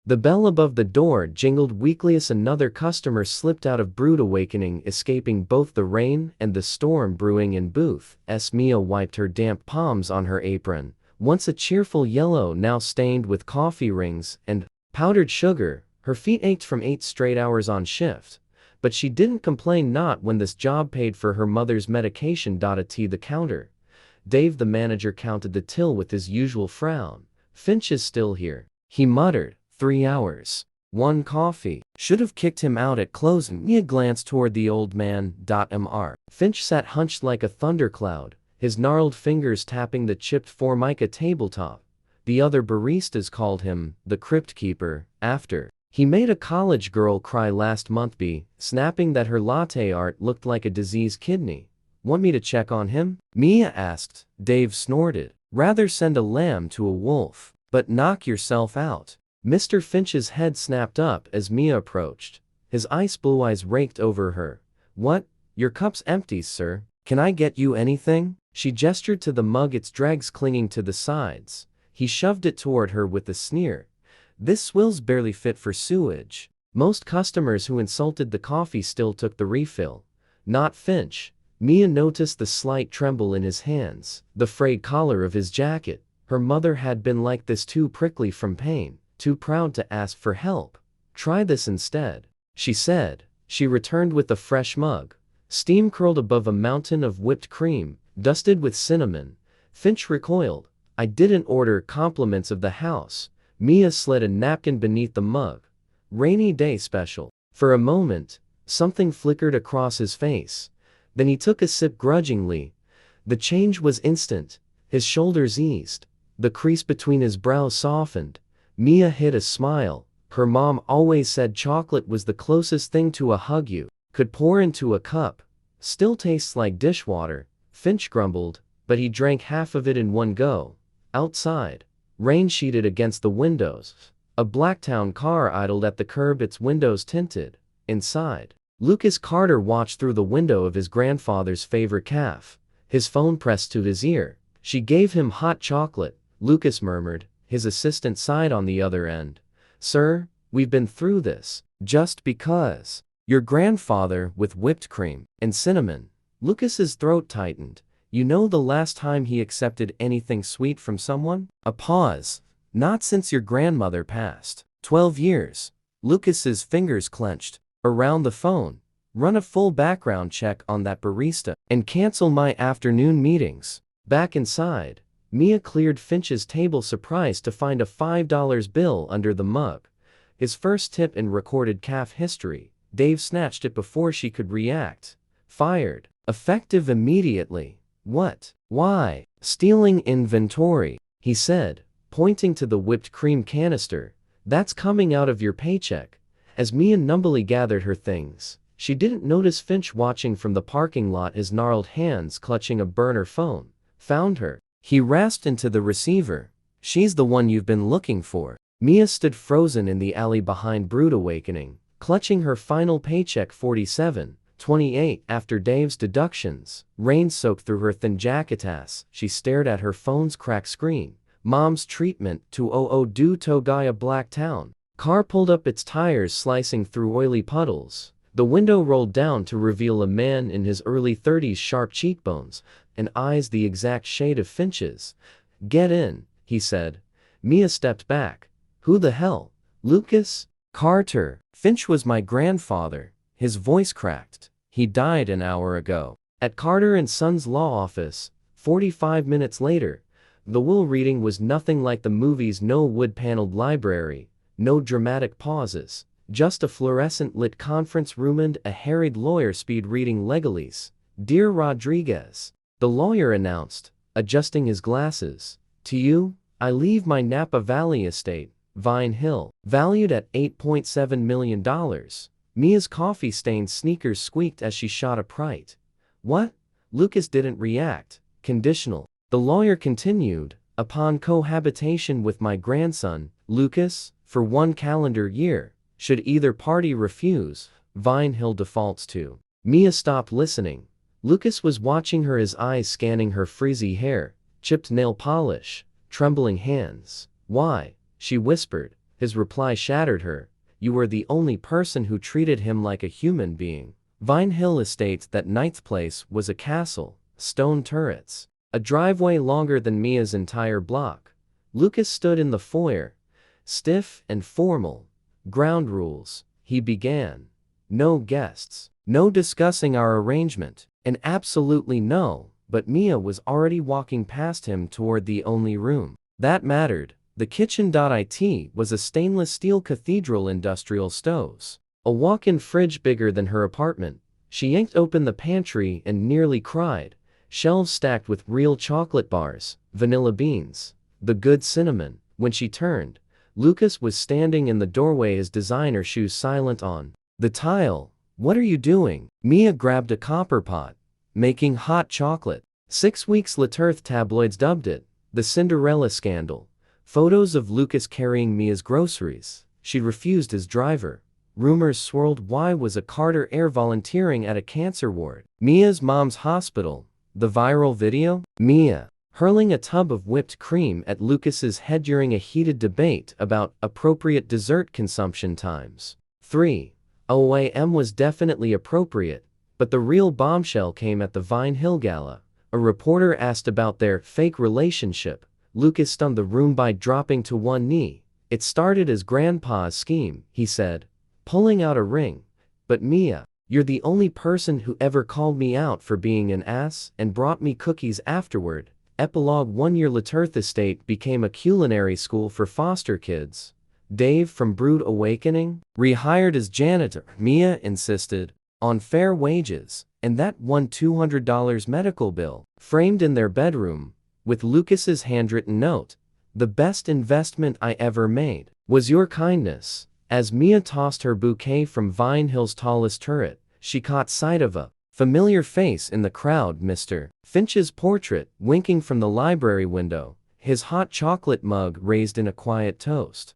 The bell above the door jingled weakly as another customer slipped out of brood awakening, escaping both the rain and the storm brewing in booth. Mia wiped her damp palms on her apron, once a cheerful yellow now stained with coffee rings and powdered sugar. Her feet ached from 8 straight hours on shift, but she didn't complain, not when this job paid for her mother's medication. At the counter, Dave the manager counted the till with his usual frown. "Finch is still here," he muttered. 3 hours. 1 coffee. Should have kicked him out at closing. Mia glanced toward the old man. Mr. Finch sat hunched like a thundercloud, his gnarled fingers tapping the chipped formica tabletop. The other baristas called him the Crypt Keeper, after he made a college girl cry last month by snapping that her latte art looked like a diseased kidney. "Want me to check on him?" Mia asked. Dave snorted. "Rather send a lamb to a wolf. But knock yourself out." Mr. Finch's head snapped up as Mia approached. His ice blue eyes raked over her. "What? Your cup's empty, sir. Can I get you anything?" She gestured to the mug, its dregs clinging to the sides. He shoved it toward her with a sneer. "This swill's barely fit for sewage." Most customers who insulted the coffee still took the refill. Not Finch. Mia noticed the slight tremble in his hands, the frayed collar of his jacket. Her mother had been like this, too prickly from pain, too proud to ask for help. "Try this instead," she said. She returned with a fresh mug. Steam curled above a mountain of whipped cream, dusted with cinnamon. Finch recoiled. "I didn't order compliments of the house." Mia slid a napkin beneath the mug. "Rainy day special." For a moment, something flickered across his face. Then he took a sip grudgingly. The change was instant. His shoulders eased. The crease between his brows softened. Mia hid a smile. Her mom always said chocolate was the closest thing to a hug you could pour into a cup. "Still tastes like dishwater," Finch grumbled, but he drank half of it in one go. Outside, rain sheeted against the windows. A Blacktown car idled at the curb, its windows tinted. Inside, Lucas Carter watched through the window of his grandfather's favorite cafe, his phone pressed to his ear. "She gave him hot chocolate," Lucas murmured. His assistant sighed on the other end. "Sir, we've been through this. Just because. Your grandfather with whipped cream and cinnamon." Lucas's throat tightened. "You know the last time he accepted anything sweet from someone?" A pause. "Not since your grandmother passed. 12 years. Lucas's fingers clenched. Around the phone. "Run a full background check on that barista and cancel my afternoon meetings." Back inside, Mia cleared Finch's table, surprised to find a $5 bill under the mug. His first tip in recorded cafe history. Dave snatched it before she could react. "Fired. Effective immediately." "What? Why?" "Stealing inventory," he said, pointing to the whipped cream canister. "That's coming out of your paycheck." As Mia numbly gathered her things, she didn't notice Finch watching from the parking lot, his gnarled hands clutching a burner phone. "Found her," he rasped into the receiver. "She's the one you've been looking for." Mia stood frozen in the alley behind Brood Awakening, clutching her final paycheck, $47.28 after Dave's deductions. Rain soaked through her thin jacketass. She stared at her phone's cracked screen. "Mom's treatment to do Togaya Blacktown." Car pulled up, its tires slicing through oily puddles. The window rolled down to reveal a man in his early 30s, sharp cheekbones and eyes the exact shade of Finch's. "Get in," he said. Mia stepped back. "Who the hell? Lucas Carter." "Finch was my grandfather." His voice cracked. "He died an hour ago." At Carter and Son's law office, 45 minutes later, the will reading was nothing like the movies. No wood-paneled library, no dramatic pauses, just a fluorescent-lit conference room and a harried lawyer speed-reading legalese. "Dear Rodriguez," the lawyer announced, adjusting his glasses. "To you, I leave my Napa Valley estate, Vine Hill, valued at $8.7 million. Mia's coffee-stained sneakers squeaked as she shot upright. "What?" Lucas didn't react. "Conditional," the lawyer continued, "upon cohabitation with my grandson, Lucas, for 1 calendar year. Should either party refuse, Vine Hill defaults to." Mia stopped listening. Lucas was watching her, his eyes scanning her frizzy hair, chipped nail polish, trembling hands. "Why?" she whispered. His reply shattered her. You were the only person who treated him like a human being. Vine Hill Estates. That ninth place was a castle, stone turrets, a driveway longer than Mia's entire block. Lucas stood in the foyer, stiff and formal. Ground rules, he began. No guests. No discussing our arrangement. And absolutely no, but Mia was already walking past him toward the only room that mattered. The kitchen. It was a stainless steel cathedral industrial stoves. A walk-in fridge bigger than her apartment. She yanked open the pantry and nearly cried. Shelves stacked with real chocolate bars, vanilla beans, the good cinnamon. When she turned, Lucas was standing in the doorway, his designer shoes silent on the tile. What are you doing? Mia grabbed a copper pot. Making hot chocolate. 6 weeks later, tabloids dubbed it the Cinderella scandal. Photos of Lucas carrying Mia's groceries. She refused his driver. Rumors swirled. Why was a Carter heir volunteering at a cancer ward? Mia's mom's hospital. The viral video? Mia hurling a tub of whipped cream at Lucas's head during a heated debate about appropriate dessert consumption times. 3. OAM was definitely appropriate, but the real bombshell came at the Vine Hill Gala. A reporter asked about their fake relationship. Lucas stunned the room by dropping to one knee. It started as Grandpa's scheme, he said, pulling out a ring. But Mia, you're the only person who ever called me out for being an ass and brought me cookies afterward. Epilogue. 1 year later, the estate became a culinary school for foster kids. Dave from Brood Awakening rehired as janitor. Mia insisted on fair wages, and that one $200 medical bill framed in their bedroom with Lucas's handwritten note. The best investment I ever made was your kindness. As Mia tossed her bouquet from Vine Hill's tallest turret, she caught sight of a familiar face in the crowd. Mr. Finch's portrait, winking from the library window, his hot chocolate mug raised in a quiet toast.